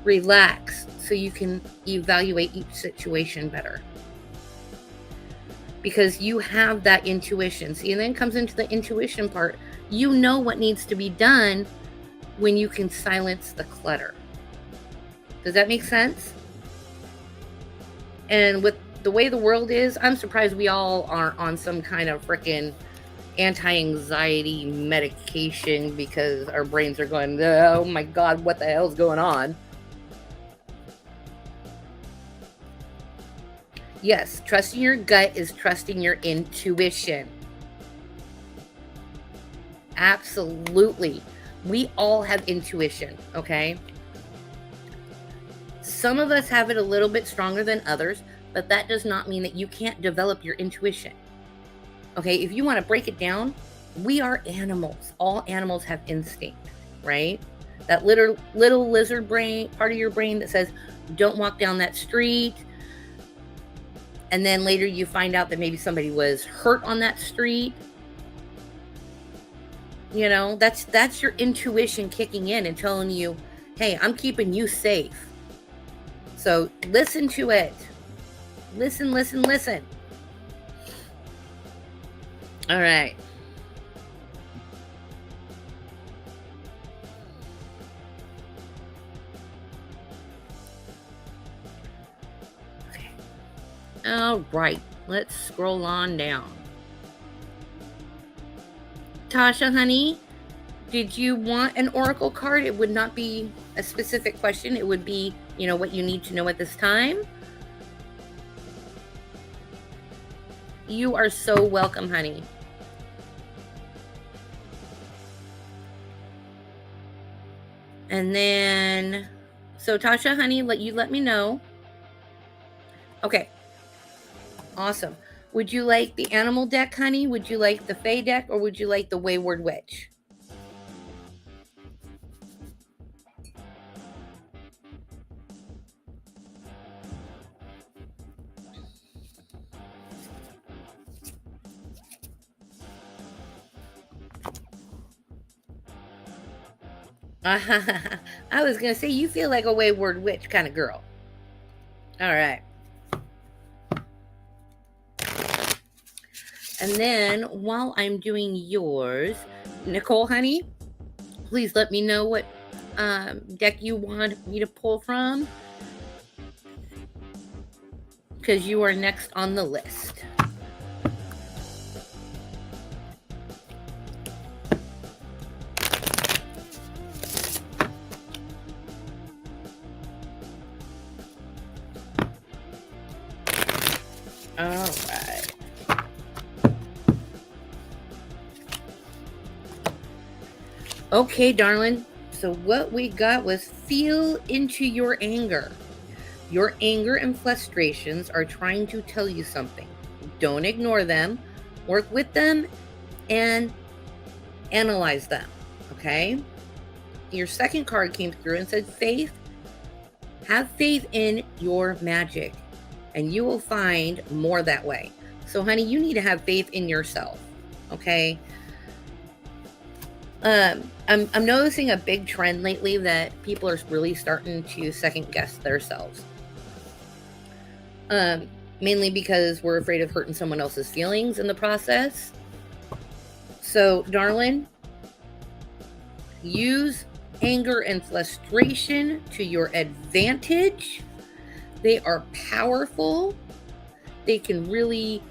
relax, so you can evaluate each situation better. Because you have that intuition. See, and then comes into the intuition part. You know what needs to be done when you can silence the clutter. Does that make sense? And with the way the world is, I'm surprised we all aren't on some kind of freaking anti-anxiety medication because our brains are going, oh my God, what the hell's going on? Yes, trusting your gut is trusting your intuition. Absolutely. We all have intuition, okay? Some of us have it a little bit stronger than others, but that does not mean that you can't develop your intuition. Okay, if you want to break it down, we are animals. All animals have instinct, right? That little lizard brain, part of your brain that says, don't walk down that street. And then later you find out that maybe somebody was hurt on that street. That's your intuition kicking in and telling you, hey, I'm keeping you safe. So listen to it. Listen. All right. Okay. All right. Let's scroll on down. Tasha, honey, did you want an oracle card? It would not be a specific question. It would be, what you need to know at this time. You are so welcome, honey. And then, so Tasha, honey, let me know. Okay. Awesome. Would you like the animal deck, honey? Would you like the Fae deck, or would you like the Wayward Witch? I was going to say, you feel like a Wayward Witch kind of girl. All right. And then while I'm doing yours, Nicole, honey, please let me know what deck you want me to pull from, because you are next on the list. All right. Okay, darling. So what we got was feel into your anger. Your anger and frustrations are trying to tell you something. Don't ignore them. Work with them and analyze them. Okay? Your second card came through and said faith. Have faith in your magic, and you will find more that way. So, honey, you need to have faith in yourself. Okay? I'm noticing a big trend lately that people are really starting to second guess themselves. Mainly because we're afraid of hurting someone else's feelings in the process. So, darling, use anger and frustration to your advantage. They are powerful. They can really,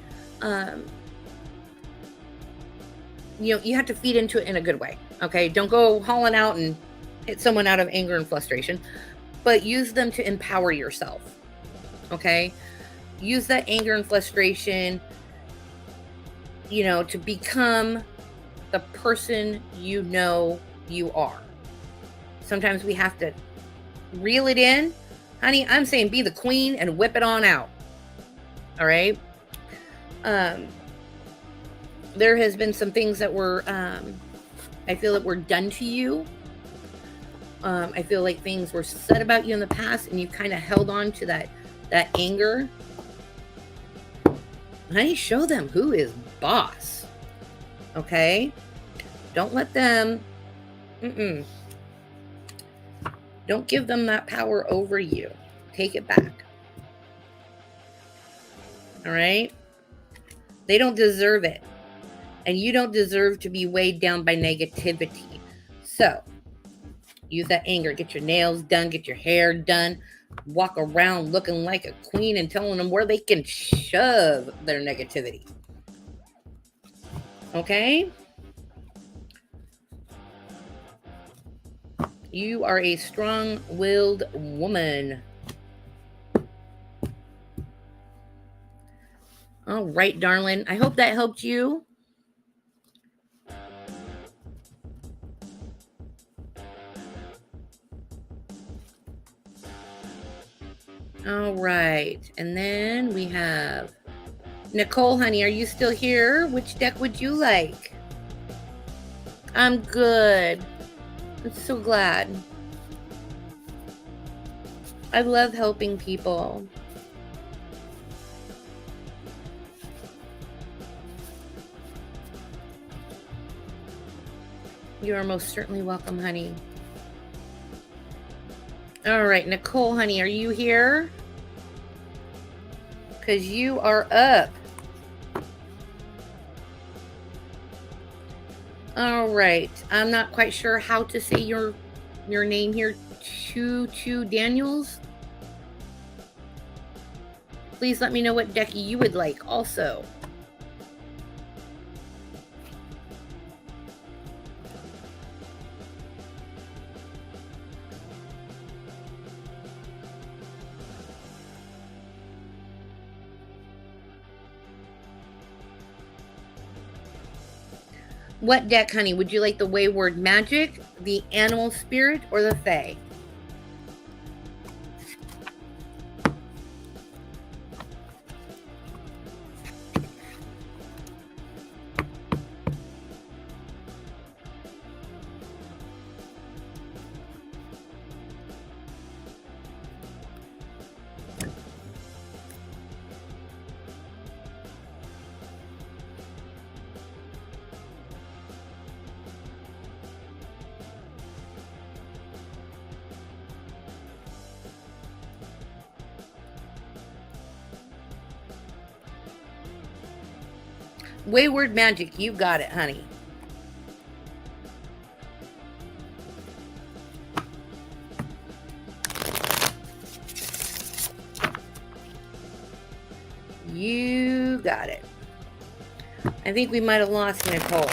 you have to feed into it in a good way. Okay, don't go hauling out and hit someone out of anger and frustration, but use them to empower yourself. Okay, use that anger and frustration, to become the person you are. Sometimes we have to reel it in. Honey, I'm saying be the queen and whip it on out. All right. There has been some things that were, I feel that were done to you. I feel like things were said about you in the past and you kind of held on to that anger. Honey, show them who is boss. Okay? Don't let them, don't give them that power over you. Take it back. All right? They don't deserve it. And you don't deserve to be weighed down by negativity. So, use that anger. Get your nails done. Get your hair done. Walk around looking like a queen and telling them where they can shove their negativity. Okay? You are a strong-willed woman. All right, darling. I hope that helped you. All right. And then we have Nicole, honey. Are you still here? Which deck would you like? I'm good. I'm so glad. I love helping people. You are most certainly welcome, honey. All right, Nicole, honey, are you here? Because you are up. All right. I'm not quite sure how to say your name here. Choo Daniels. Please let me know what deck you would like also. What deck, honey? Would you like the Wayward Magic, the Animal Spirit, or the Fae? Wayward magic, you got it, honey. You got it. I think we might have lost Nicole.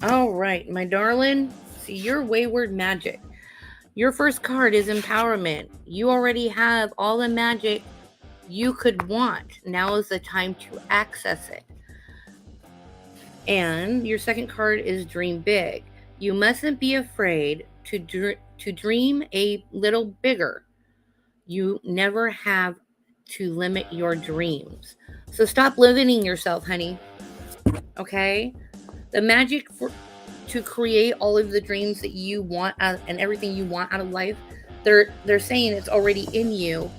All right, my darling. See, you're wayward magic. Your first card is empowerment. You already have all the magic you could want. Now is the time to access it. And your second card is dream big. You mustn't be afraid to dream a little bigger. You never have to limit your dreams. So stop limiting yourself, honey. Okay? The magic to create all of the dreams that you want and everything you want out of life, they're saying it's already in you.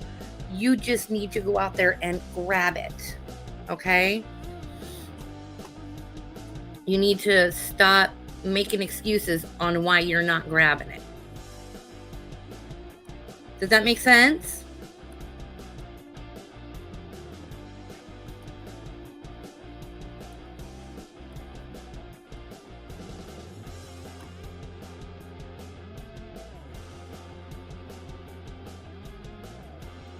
You just need to go out there and grab it. Okay? You need to stop making excuses on why you're not grabbing it. Does that make sense?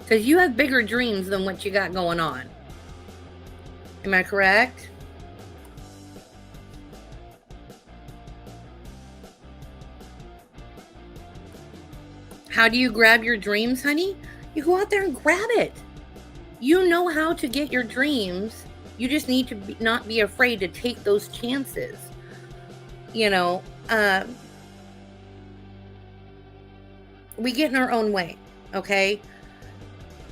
Because you have bigger dreams than what you got going on. Am I correct? How do you grab your dreams, honey? You go out there and grab it. You know how to get your dreams. You just need to not be afraid to take those chances. You know, we get in our own way, okay?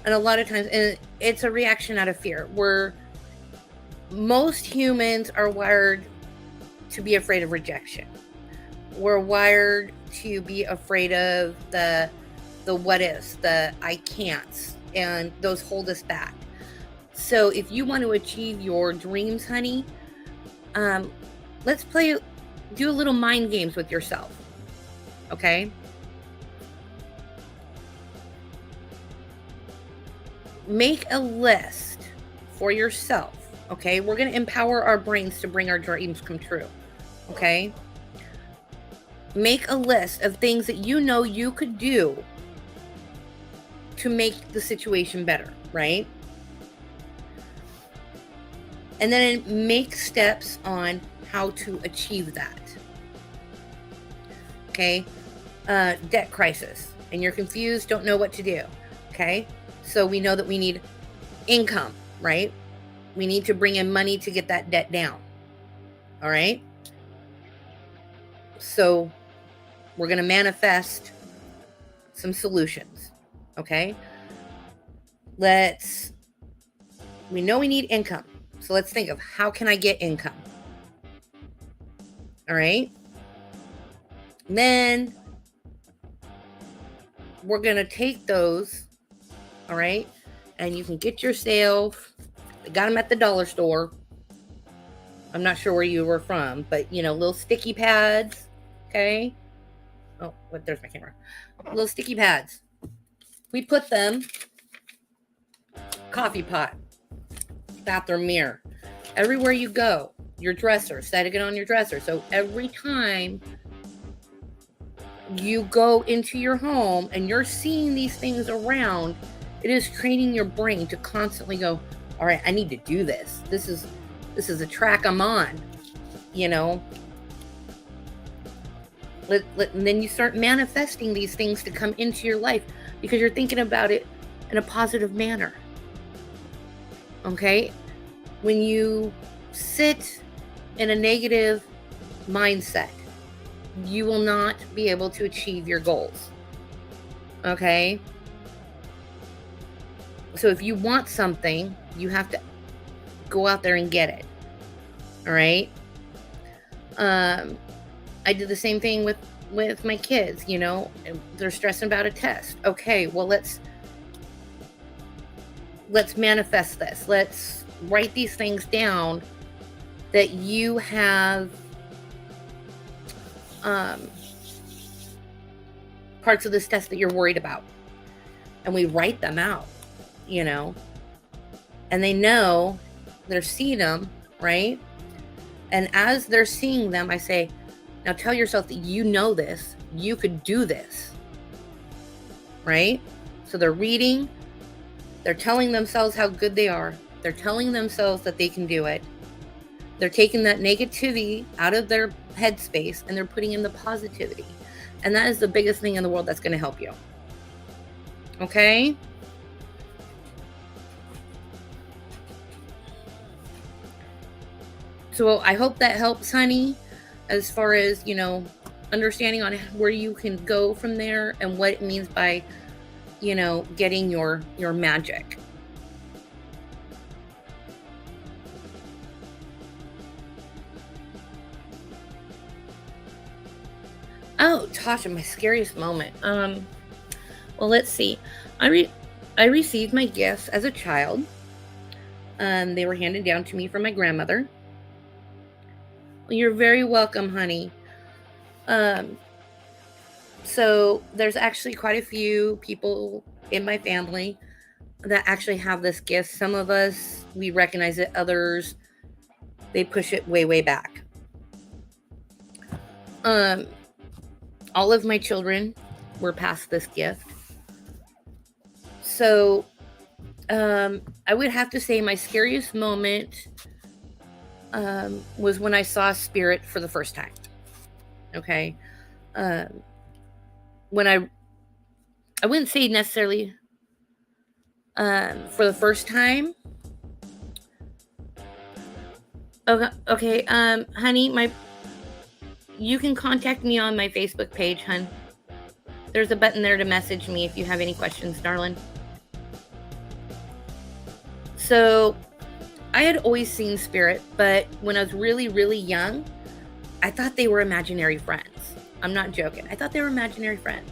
And a lot of times, and it's a reaction out of fear. Most humans are wired to be afraid of rejection. We're wired to be afraid of the what ifs, the I can'ts, and those hold us back. So if you want to achieve your dreams, honey, let's do a little mind games with yourself. Okay? Make a list for yourself. Okay? We're going to empower our brains to bring our dreams come true. Okay? Make a list of things that you know you could do to make the situation better, right? And then make steps on how to achieve that. Okay? Debt crisis. And you're confused, don't know what to do. Okay? So we know that we need income, right? We need to bring in money to get that debt down. All right? So we're going to manifest some solutions. Okay? We know we need income. So let's think of how can I get income? All right? And then we're going to take those, all right? And you can get yourself, I got them at the dollar store. I'm not sure where you were from, but little sticky pads, okay? Oh, there's my camera. Little sticky pads. We put them, coffee pot, bathroom mirror, everywhere you go, your dresser, setting it on your dresser. So every time you go into your home and you're seeing these things around, it is training your brain to constantly go, all right, I need to do this. This is a track I'm on, And then you start manifesting these things to come into your life because you're thinking about it in a positive manner. Okay? When you sit in a negative mindset, you will not be able to achieve your goals. Okay? So if you want something, you have to go out there and get it. All right? I did the same thing with my kids, They're stressing about a test. Okay, well, let's let's manifest this. Let's write these things down that you have parts of this test that you're worried about. And we write them out, and they know they're seeing them, right? And as they're seeing them, I say, now tell yourself that you know this, you could do this, right? So they're reading, they're telling themselves how good they are, they're telling themselves that they can do it. They're taking that negativity out of their headspace and they're putting in the positivity. And that is the biggest thing in the world that's going to help you. Okay? So I hope that helps, honey, as far as, understanding on where you can go from there and what it means by, getting your magic. Oh, Tasha, my scariest moment. Well, let's see. I received my gifts as a child. They were handed down to me from my grandmother. Well, you're very welcome, honey. So there's actually quite a few people in my family that actually have this gift. Some of us, we recognize it. Others, they push it way, way back. All of my children were passed this gift. So I would have to say my scariest moment was when I saw spirit for the first time. Okay. When I wouldn't say necessarily for the first time. Okay, honey, you can contact me on my Facebook page, hun. There's a button there to message me if you have any questions, darling. So I had always seen spirit, but when I was really, really young, I thought they were imaginary friends. I'm not joking. I thought they were imaginary friends.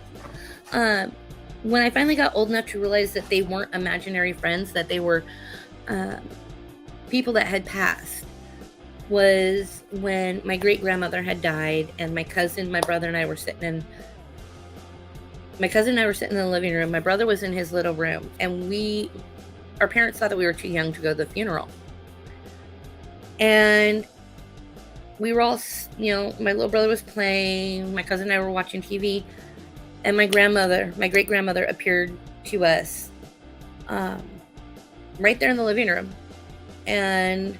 When I finally got old enough to realize that they weren't imaginary friends, that they were people that had passed, was when my great-grandmother had died and my cousin, my brother, and I were sitting in the living room. My brother was in his little room, and our parents thought that we were too young to go to the funeral. And we were all, my little brother was playing, my cousin and I were watching TV, and my great-grandmother appeared to us right there in the living room. And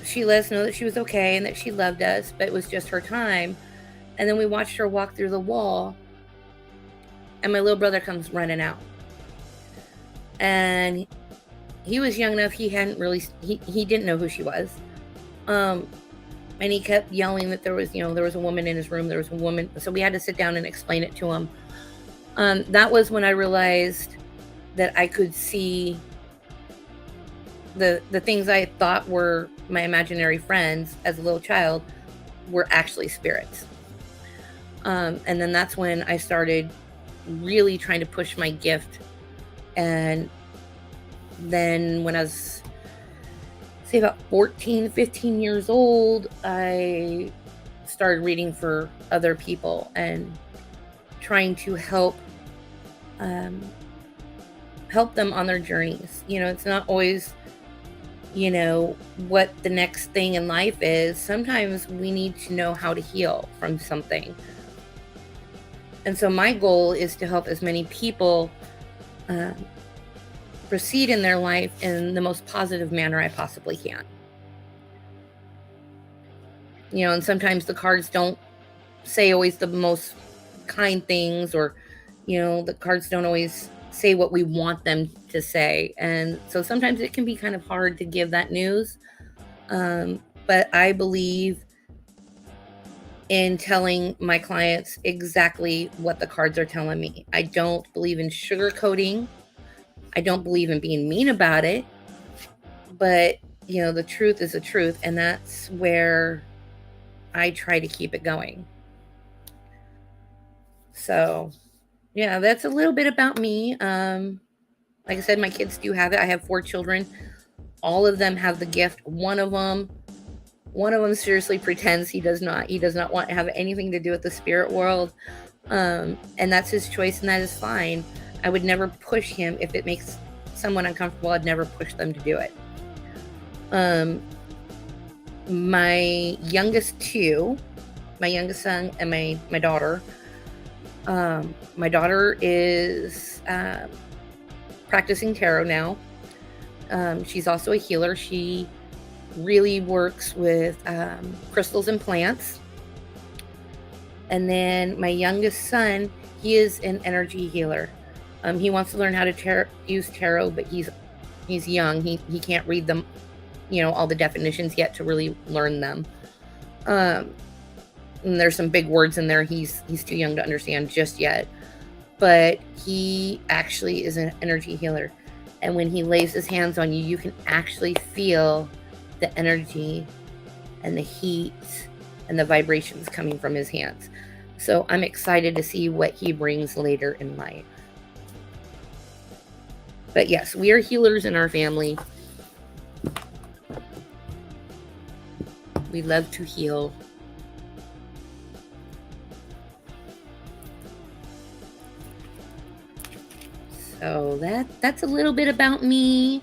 she let us know that she was okay and that she loved us, but it was just her time. And then we watched her walk through the wall, and my little brother comes running out. And he was young enough, he didn't know who she was. And he kept yelling that there was a woman in his room, there was a woman. So we had to sit down and explain it to him. That was when I realized that I could see the things I thought were my imaginary friends as a little child were actually spirits. And then that's when I started really trying to push my gift. And then when I was, say, about 14, 15 years old, I started reading for other people and trying to help them on their journeys. It's not always what the next thing in life is. Sometimes we need to know how to heal from something. And so my goal is to help as many people proceed in their life in the most positive manner I possibly can. And sometimes the cards don't say always the most kind things, or, the cards don't always say what we want them to say. And so sometimes it can be kind of hard to give that news. But I believe in telling my clients exactly what the cards are telling me. I don't believe in sugarcoating. I don't believe in being mean about it. But, the truth is the truth. And that's where I try to keep it going. So, yeah, that's a little bit about me. Like I said, my kids do have it. I have 4 children. All of them have the gift. One of them seriously pretends he does not. He does not want to have anything to do with the spirit world. And that's his choice, and that is fine. I would never push him. If it makes someone uncomfortable, I'd never push them to do it. My youngest two, my youngest son and my daughter, my daughter is practicing tarot now. She's also a healer. She really works with crystals and plants. And then my youngest son, he is an energy healer. He wants to learn how to use tarot, but he's young. He can't read them, all the definitions yet to really learn them. And there's some big words in there he's too young to understand just yet. But he actually is an energy healer. And when he lays his hands on you, you can actually feel the energy and the heat and the vibrations coming from his hands. So I'm excited to see what he brings later in life. But yes, we are healers in our family. We love to heal. So that's a little bit about me.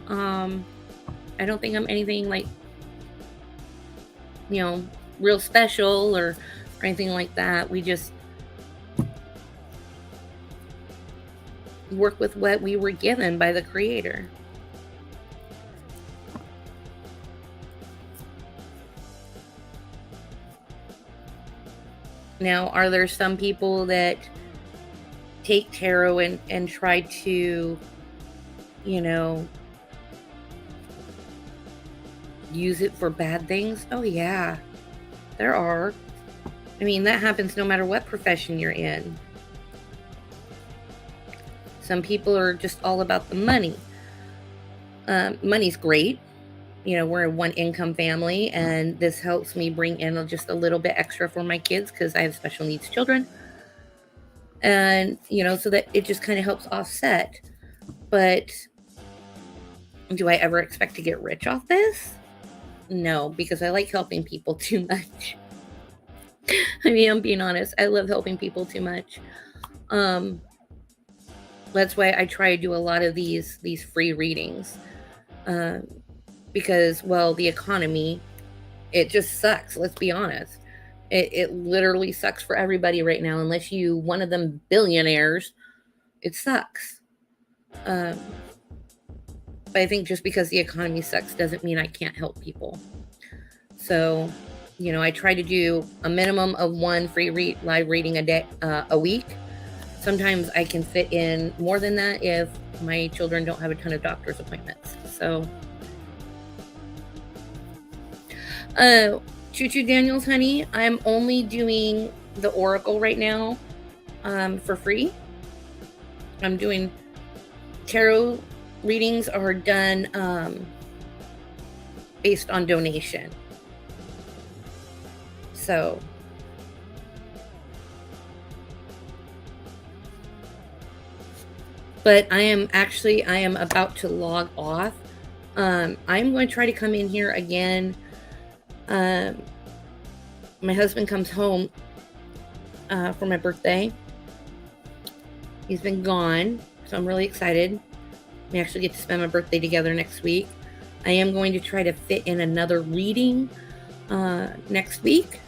I don't think I'm anything like, real special or anything like that. We just work with what we were given by the Creator. Now, are there some people that take tarot and try to, use it for bad things? Oh yeah, there are. I mean, that happens no matter what profession you're in. Some people are just all about the money. Money's great. We're a one income family, and this helps me bring in just a little bit extra for my kids because I have special needs children. And, so that it just kind of helps offset. But do I ever expect to get rich off this? No, because I like helping people too much. I mean, I'm being honest. I love helping people too much. That's why I try to do a lot of these free readings. Because, well, the economy, it just sucks. Let's be honest. It literally sucks for everybody right now. Unless you one of them billionaires, it sucks. But I think just because the economy sucks doesn't mean I can't help people. So, I try to do a minimum of one free live reading a week. Sometimes I can fit in more than that if my children don't have a ton of doctor's appointments. So, Choo Choo Daniels, honey, I'm only doing the Oracle right now for free. I'm doing tarot readings are done based on donation. So, but I am about to log off. I'm going to try to come in here again. My husband comes home for my birthday. He's been gone, so I'm really excited. We actually get to spend my birthday together next week. I am going to try to fit in another reading next week.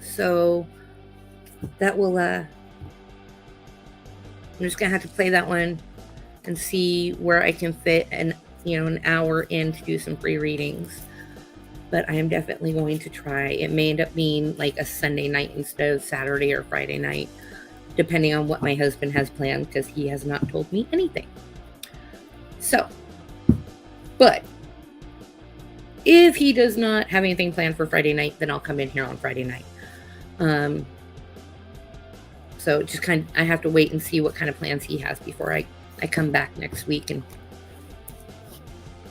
So that will, I'm just going to have to play that one and see where I can fit an hour in to do some free readings. But I am definitely going to try. It may end up being like a Sunday night instead of Saturday or Friday night, depending on what my husband has planned, because he has not told me anything. So, but if he does not have anything planned for Friday night, then I'll come in here on Friday night. So just I have to wait and see what kind of plans he has before I come back next week and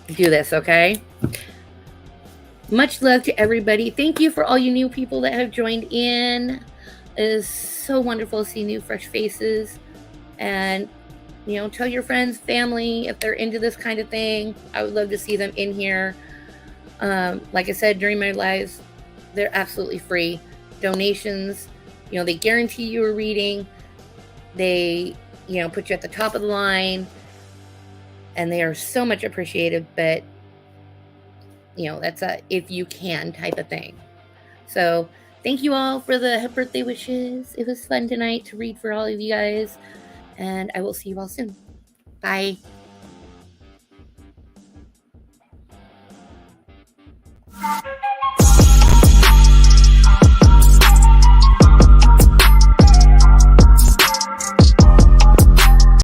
do this, okay? Much love to everybody. Thank you for all you new people that have joined in. It is so wonderful to see new, fresh faces. And tell your friends, family, if they're into this kind of thing. I would love to see them in here. Like I said, during my lives, they're absolutely free. Donations, they guarantee you a reading. They, put you at the top of the line, and they are so much appreciated. But, that's a if you can type of thing. So thank you all for the birthday wishes. It was fun tonight to read for all of you guys, and I will see you all soon. Bye.